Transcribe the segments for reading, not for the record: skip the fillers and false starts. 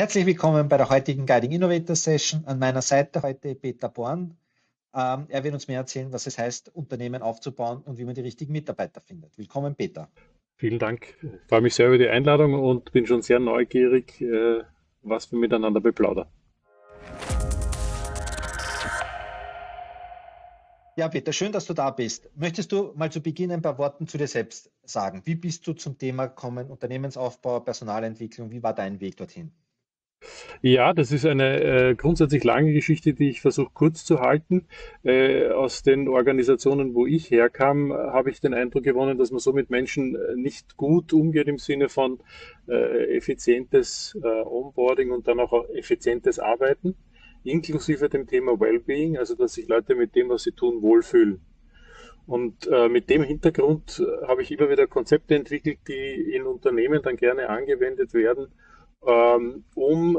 Herzlich willkommen bei der heutigen Guiding Innovator Session. An meiner Seite heute Peter Born. Er wird uns mehr erzählen, was es heißt, Unternehmen aufzubauen und wie man die richtigen Mitarbeiter findet. Willkommen, Peter. Vielen Dank. Ich freue mich sehr über die Einladung und bin schon sehr neugierig, was wir miteinander beplaudern. Ja, Peter, schön, dass du da bist. Möchtest du mal zu Beginn ein paar Worte zu dir selbst sagen? Wie bist du zum Thema gekommen, Unternehmensaufbau, Personalentwicklung? Wie war dein Weg dorthin? Ja, das ist eine grundsätzlich lange Geschichte, die ich versuche kurz zu halten. Aus den Organisationen, wo ich herkam, habe ich den Eindruck gewonnen, dass man so mit Menschen nicht gut umgeht im Sinne von effizientes Onboarding und dann auch effizientes Arbeiten, inklusive dem Thema Wellbeing, also dass sich Leute mit dem, was sie tun, wohlfühlen. Und mit dem Hintergrund habe ich immer wieder Konzepte entwickelt, die in Unternehmen dann gerne angewendet werden, um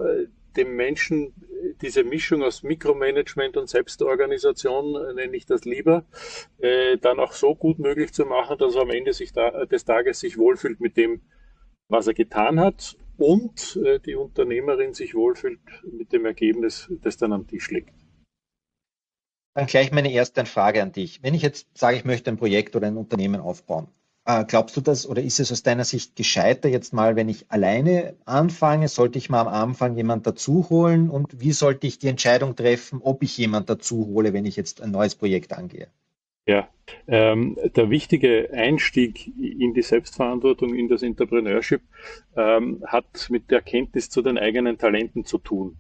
dem Menschen diese Mischung aus Mikromanagement und Selbstorganisation, nenne ich das lieber, dann auch so gut möglich zu machen, dass er am Ende des Tages sich wohlfühlt mit dem, was er getan hat und die Unternehmerin sich wohlfühlt mit dem Ergebnis, das dann am Tisch liegt. Dann gleich meine erste Frage an dich. Wenn ich jetzt sage, ich möchte ein Projekt oder ein Unternehmen aufbauen, glaubst du das oder ist es aus deiner Sicht gescheiter jetzt mal, wenn ich alleine anfange? Sollte ich mal am Anfang jemand dazu holen? Und wie sollte ich die Entscheidung treffen, ob ich jemand dazu hole, wenn ich jetzt ein neues Projekt angehe? Ja, der wichtige Einstieg in die Selbstverantwortung, in das Entrepreneurship, hat mit der Kenntnis zu den eigenen Talenten zu tun.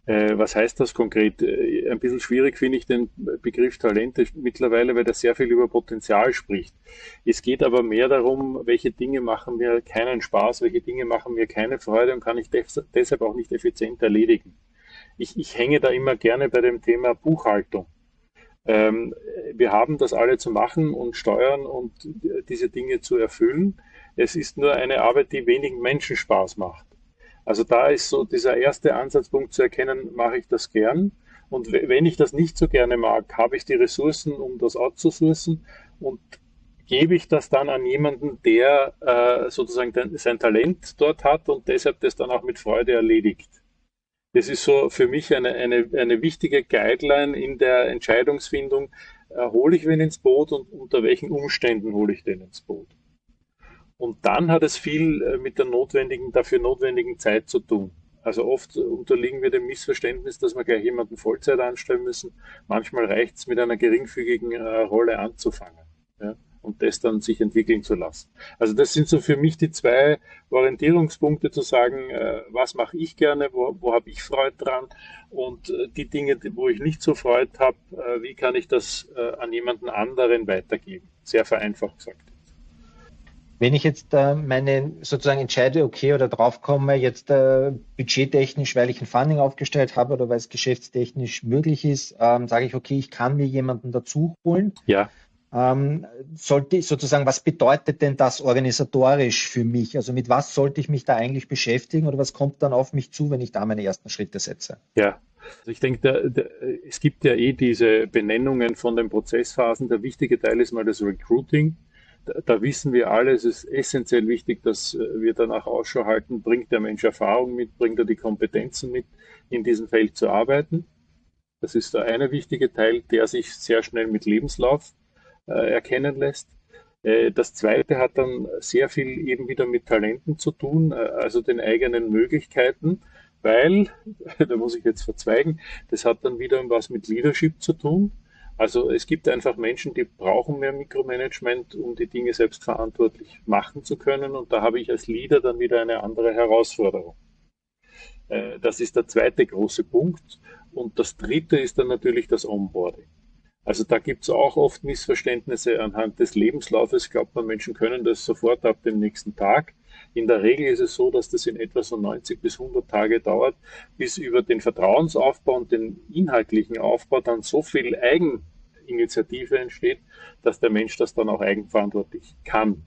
Was heißt das konkret? Ein bisschen schwierig finde ich den Begriff Talente mittlerweile, weil der sehr viel über Potenzial spricht. Es geht aber mehr darum, welche Dinge machen mir keinen Spaß, welche Dinge machen mir keine Freude und kann ich deshalb auch nicht effizient erledigen. Ich hänge da immer gerne bei dem Thema Buchhaltung. Ähm, Wir haben das alle zu machen und steuern und diese Dinge zu erfüllen. Es ist nur eine Arbeit, die wenigen Menschen Spaß macht. Also da ist so dieser erste Ansatzpunkt zu erkennen, mache ich das gern? Und wenn ich das nicht so gerne mag, habe ich die Ressourcen, um das outzusourcen und gebe ich das dann an jemanden, der sozusagen sein Talent dort hat und deshalb das dann auch mit Freude erledigt. Das ist so für mich eine wichtige Guideline in der Entscheidungsfindung. Hole ich wen ins Boot und unter welchen Umständen hole ich den ins Boot? Und dann hat es viel mit der dafür notwendigen Zeit zu tun. Also oft unterliegen wir dem Missverständnis, dass wir gleich jemanden Vollzeit anstellen müssen. Manchmal reicht es, mit einer geringfügigen Rolle anzufangen, ja, und das dann sich entwickeln zu lassen. Also das sind so für mich die zwei Orientierungspunkte zu sagen, was mache ich gerne, wo habe ich Freude dran und die Dinge, wo ich nicht so Freude habe, wie kann ich das an jemanden anderen weitergeben. Sehr vereinfacht gesagt. Wenn ich jetzt meine sozusagen entscheide, okay, oder drauf komme, jetzt budgettechnisch, weil ich ein Funding aufgestellt habe oder weil es geschäftstechnisch möglich ist, sage ich, okay, ich kann mir jemanden dazu holen. Ja. Sollte ich sozusagen, was bedeutet denn das organisatorisch für mich? Also mit was sollte ich mich da eigentlich beschäftigen oder was kommt dann auf mich zu, wenn ich da meine ersten Schritte setze? Ja, also ich denke, es gibt ja diese Benennungen von den Prozessphasen. Der wichtige Teil ist mal das Recruiting. Da wissen wir alle, es ist essentiell wichtig, dass wir danach Ausschau halten, bringt der Mensch Erfahrung mit, bringt er die Kompetenzen mit, in diesem Feld zu arbeiten. Das ist der eine wichtige Teil, der sich sehr schnell mit Lebenslauf erkennen lässt. Das zweite hat dann sehr viel eben wieder mit Talenten zu tun, also den eigenen Möglichkeiten, weil, da muss ich jetzt verzweigen, das hat dann wieder was mit Leadership zu tun. Also es gibt einfach Menschen, die brauchen mehr Mikromanagement, um die Dinge selbstverantwortlich machen zu können. Und da habe ich als Leader dann wieder eine andere Herausforderung. Das ist der zweite große Punkt. Und das dritte ist dann natürlich das Onboarding. Also da gibt es auch oft Missverständnisse anhand des Lebenslaufes. Glaubt man, Menschen können das sofort ab dem nächsten Tag. In der Regel ist es so, dass das in etwa so 90 bis 100 Tage dauert, bis über den Vertrauensaufbau und den inhaltlichen Aufbau dann so viel Eigeninitiative entsteht, dass der Mensch das dann auch eigenverantwortlich kann.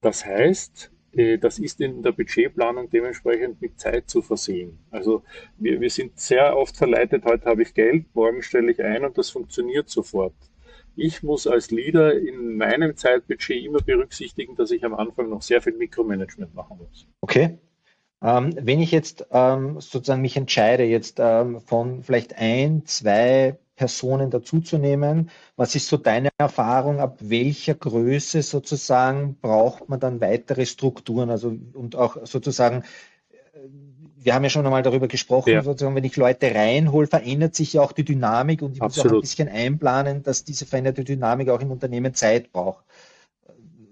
Das heißt, das ist in der Budgetplanung dementsprechend mit Zeit zu versehen. Also wir sind sehr oft verleitet, heute habe ich Geld, morgen stelle ich ein und das funktioniert sofort. Ich muss als Leader in meinem Zeitbudget immer berücksichtigen, dass ich am Anfang noch sehr viel Mikromanagement machen muss. Okay. Wenn ich jetzt sozusagen mich entscheide, jetzt von vielleicht ein, zwei Personen dazuzunehmen, was ist so deine Erfahrung, ab welcher Größe sozusagen braucht man dann weitere Strukturen? Also und auch sozusagen, wir haben ja schon einmal darüber gesprochen, Ja, sozusagen, wenn ich Leute reinhole, verändert sich ja auch die Dynamik und ich muss auch ein absolut. bisschen einplanen, dass diese veränderte Dynamik auch im Unternehmen Zeit braucht.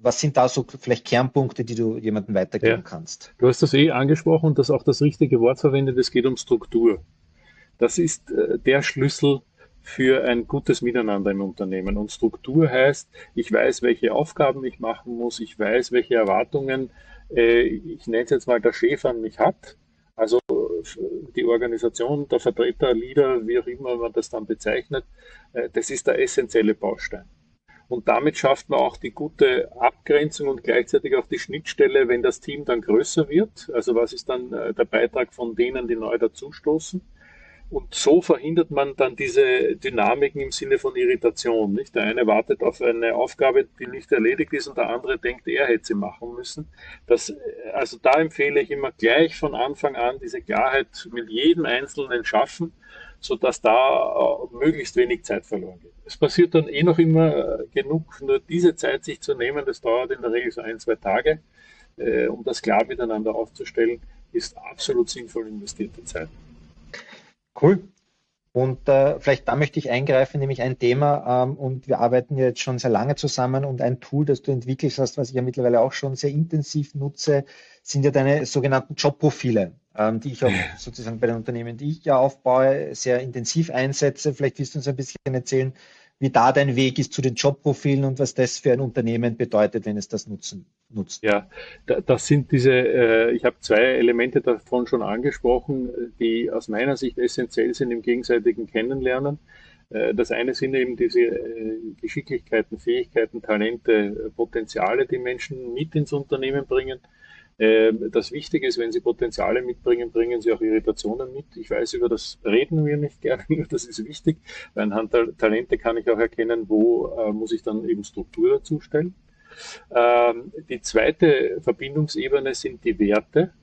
Was sind da so vielleicht Kernpunkte, die du jemandem Ja. weitergeben kannst? Du hast das angesprochen und das auch das richtige Wort verwendet, es geht um Struktur. Das ist der Schlüssel für ein gutes Miteinander im Unternehmen. Und Struktur heißt, ich weiß, welche Aufgaben ich machen muss, ich weiß, welche Erwartungen, ich nenne es jetzt mal, der Chef an mich hat. Also die Organisation, der Vertreter, Leader, wie auch immer man das dann bezeichnet, das ist der essentielle Baustein. Und damit schafft man auch die gute Abgrenzung und gleichzeitig auch die Schnittstelle, wenn das Team dann größer wird. Also was ist dann der Beitrag von denen, die neu dazustoßen? Und so verhindert man dann diese Dynamiken im Sinne von Irritation. Nicht? Der eine wartet auf eine Aufgabe, die nicht erledigt ist, und der andere denkt, er hätte sie machen müssen. Also da empfehle ich immer gleich von Anfang an diese Klarheit mit jedem Einzelnen schaffen, sodass da möglichst wenig Zeit verloren geht. Es passiert dann noch immer genug, nur diese Zeit sich zu nehmen, das dauert in der Regel so ein, zwei Tage, um das klar miteinander aufzustellen, ist absolut sinnvoll investierte Zeit. Cool. Und vielleicht da möchte ich eingreifen, nämlich ein Thema, und wir arbeiten ja jetzt schon sehr lange zusammen und ein Tool, das du entwickelt hast, was ich ja mittlerweile auch schon sehr intensiv nutze, sind ja deine sogenannten Jobprofile, die ich auch sozusagen bei den Unternehmen, die ich ja aufbaue, sehr intensiv einsetze. Vielleicht willst du uns ein bisschen erzählen, wie da dein Weg ist zu den Jobprofilen und was das für ein Unternehmen bedeutet, wenn es das nutzt. Ja, das sind ich habe zwei Elemente davon schon angesprochen, die aus meiner Sicht essentiell sind im gegenseitigen Kennenlernen. Das eine sind eben diese Geschicklichkeiten, Fähigkeiten, Talente, Potenziale, die Menschen mit ins Unternehmen bringen. Das Wichtige ist, wenn sie Potenziale mitbringen, bringen sie auch Irritationen mit. Ich weiß, über das reden wir nicht gerne, das ist wichtig. Weil anhand der Talente kann ich auch erkennen, wo muss ich dann eben Struktur dazustellen. Die zweite Verbindungsebene sind die Werte.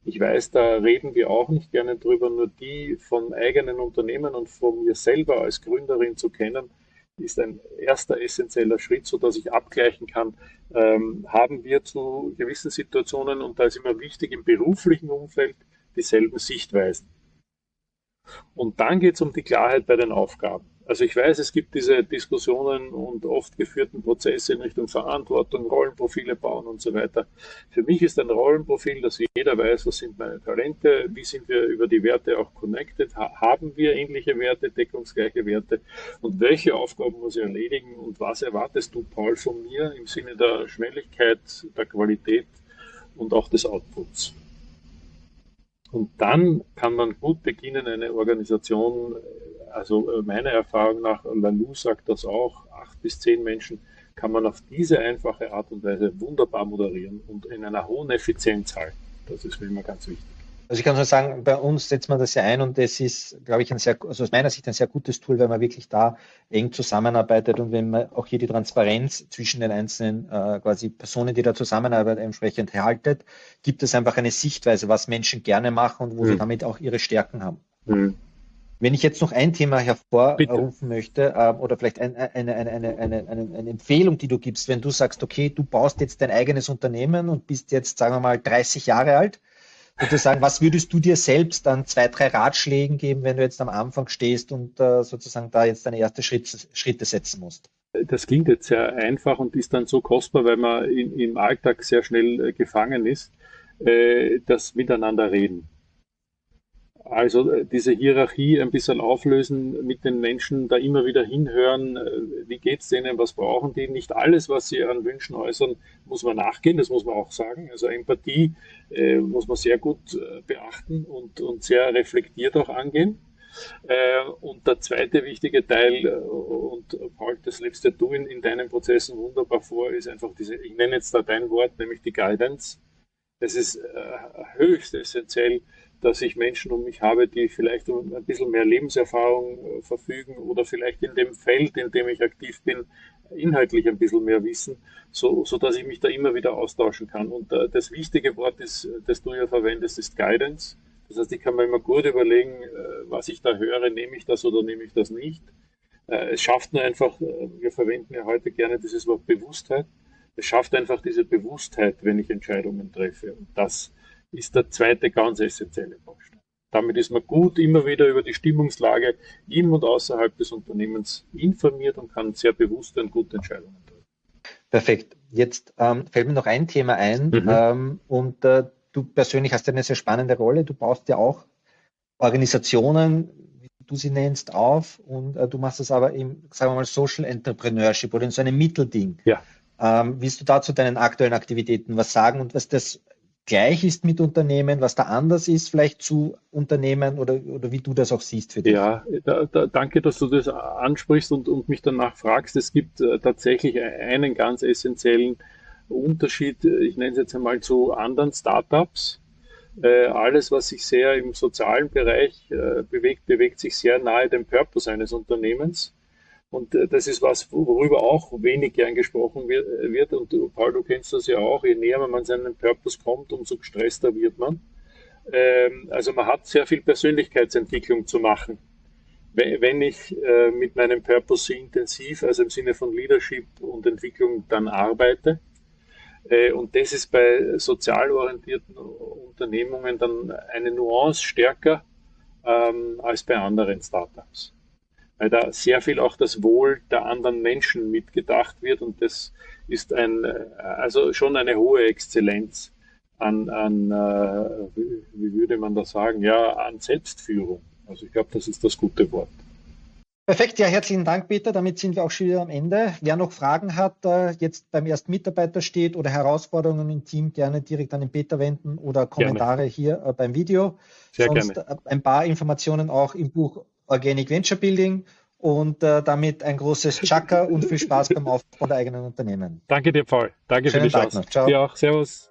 Ich weiß, da reden wir auch nicht gerne drüber, nur die vom eigenen Unternehmen und von mir selber als Gründerin zu kennen, ist ein erster essentieller Schritt, so dass ich abgleichen kann, haben wir zu gewissen Situationen, und da ist immer wichtig im beruflichen Umfeld, dieselben Sichtweisen. Und dann geht es um die Klarheit bei den Aufgaben. Also ich weiß, es gibt diese Diskussionen und oft geführten Prozesse in Richtung Verantwortung, Rollenprofile bauen und so weiter. Für mich ist ein Rollenprofil, dass jeder weiß, was sind meine Talente, wie sind wir über die Werte auch connected, haben wir ähnliche Werte, deckungsgleiche Werte und welche Aufgaben muss ich erledigen und was erwartest du, Paul, von mir im Sinne der Schnelligkeit, der Qualität und auch des Outputs. Und dann kann man gut beginnen, eine Organisation, also meiner Erfahrung nach, Laloux sagt das auch, 8 bis 10 Menschen kann man auf diese einfache Art und Weise wunderbar moderieren und in einer hohen Effizienz halten. Das ist mir immer ganz wichtig. Also ich kann nur sagen, bei uns setzt man das ja ein und das ist, glaube ich, also aus meiner Sicht ein sehr gutes Tool, weil man wirklich da eng zusammenarbeitet und wenn man auch hier die Transparenz zwischen den einzelnen quasi Personen, die da zusammenarbeiten, entsprechend erhaltet, gibt es einfach eine Sichtweise, was Menschen gerne machen und wo sie Hm. damit auch ihre Stärken haben. Hm. Wenn ich jetzt noch ein Thema Bitte. hervorrufen möchte, oder vielleicht eine Empfehlung, die du gibst, wenn du sagst, okay, du baust jetzt dein eigenes Unternehmen und bist jetzt, sagen wir mal, 30 Jahre alt, sozusagen, was würdest du dir selbst an zwei, drei Ratschlägen geben, wenn du jetzt am Anfang stehst und sozusagen da jetzt deine ersten Schritte setzen musst? Das klingt jetzt sehr einfach und ist dann so kostbar, weil man im Alltag sehr schnell gefangen ist, das Miteinander reden. Also diese Hierarchie ein bisschen auflösen, mit den Menschen da immer wieder hinhören, wie geht's denen, was brauchen die. Nicht alles, was sie an Wünschen äußern, muss man nachgehen, das muss man auch sagen. Also Empathie muss man sehr gut beachten und sehr reflektiert auch angehen. Und der zweite wichtige Teil, und Paul, das lebst ja du in deinen Prozessen wunderbar vor, ist einfach diese, ich nenne jetzt da dein Wort, nämlich die Guidance. Es ist höchst essentiell, dass ich Menschen um mich habe, die vielleicht um ein bisschen mehr Lebenserfahrung verfügen oder vielleicht in dem Feld, in dem ich aktiv bin, inhaltlich ein bisschen mehr wissen, so dass ich mich da immer wieder austauschen kann. Und das wichtige Wort ist, das du ja verwendest, ist Guidance. Das heißt, ich kann mir immer gut überlegen, was ich da höre, nehme ich das oder nehme ich das nicht. Es schafft nur einfach, wir verwenden ja heute gerne dieses Wort Bewusstheit. Es schafft einfach diese Bewusstheit, wenn ich Entscheidungen treffe. Und das ist der zweite ganz essentielle Baustein. Damit ist man gut immer wieder über die Stimmungslage im und außerhalb des Unternehmens informiert und kann sehr bewusste und gute Entscheidungen treffen. Perfekt. Jetzt fällt mir noch ein Thema ein. Du persönlich hast eine sehr spannende Rolle. Du baust ja auch Organisationen, wie du sie nennst, auf, und du machst das aber im, sagen wir mal, Social Entrepreneurship oder in so einem Mittelding. Ja. Willst du dazu deinen aktuellen Aktivitäten was sagen und was das gleich ist mit Unternehmen, was da anders ist vielleicht zu Unternehmen oder wie du das auch siehst für dich? Ja, danke, dass du das ansprichst und mich danach fragst. Es gibt tatsächlich einen ganz essentiellen Unterschied, ich nenne es jetzt einmal, zu anderen Startups. Alles, was sich sehr im sozialen Bereich bewegt sich sehr nahe dem Purpose eines Unternehmens. Und das ist was, worüber auch wenig gern gesprochen wird. Und Paul, du kennst das ja auch. Je näher man an seinen Purpose kommt, umso gestresster wird man. Also man hat sehr viel Persönlichkeitsentwicklung zu machen. Wenn ich mit meinem Purpose intensiv, also im Sinne von Leadership und Entwicklung, dann arbeite. Und das ist bei sozial orientierten Unternehmungen dann eine Nuance stärker als bei anderen Startups. Weil da sehr viel auch das Wohl der anderen Menschen mitgedacht wird, und das ist also schon eine hohe Exzellenz an wie würde man das sagen, ja, an Selbstführung. Also ich glaube, das ist das gute Wort. Perfekt, ja, herzlichen Dank, Peter. Damit sind wir auch schon wieder am Ende. Wer noch Fragen hat, jetzt beim ersten Mitarbeiter steht oder Herausforderungen im Team, gerne direkt an den Peter wenden oder Kommentare hier beim Video. Sehr Sonst gerne. Ein paar Informationen auch im Buch Organic Venture Building, und damit ein großes Chaka und viel Spaß beim Aufbau der eigenen Unternehmen. Danke dir, Paul. Danke für die Chance. Schönen Tag noch. Ciao. Dir auch. Servus.